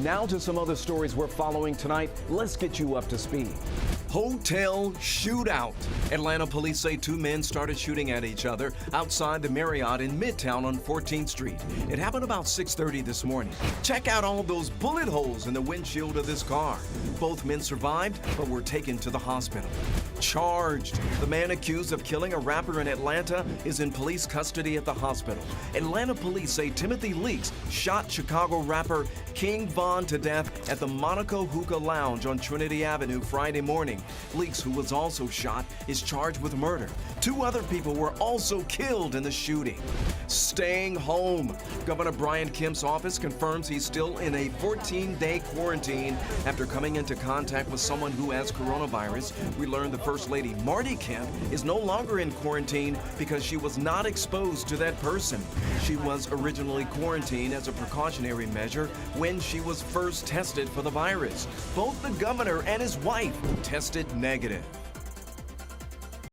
Now to some other stories we're following tonight. Let's get you up to speed. Hotel shootout. Atlanta police say two men started shooting at each other outside the Marriott in Midtown on 14th Street. It happened about 6:30 this morning. Check out all those bullet holes in the windshield of this car. Both men survived but were taken to the hospital. Charged. The man accused of killing a rapper in Atlanta is in police custody at the hospital. Atlanta police say Timothy LEEKS shot Chicago rapper King Von to death at the Monaco Hookah Lounge on Trinity Avenue Friday morning. LEEKS, who was also shot, is charged with murder. Two other people were also killed in the shooting. Staying home. Governor Brian Kemp's office confirms he's still in a 14-day quarantine after coming into contact with someone who has coronavirus. We learned the First Lady, Marty Kemp, is no longer in quarantine because she was not exposed to that person. She was originally quarantined as a precautionary measure when she was first tested for the virus. Both the governor and his wife tested negative.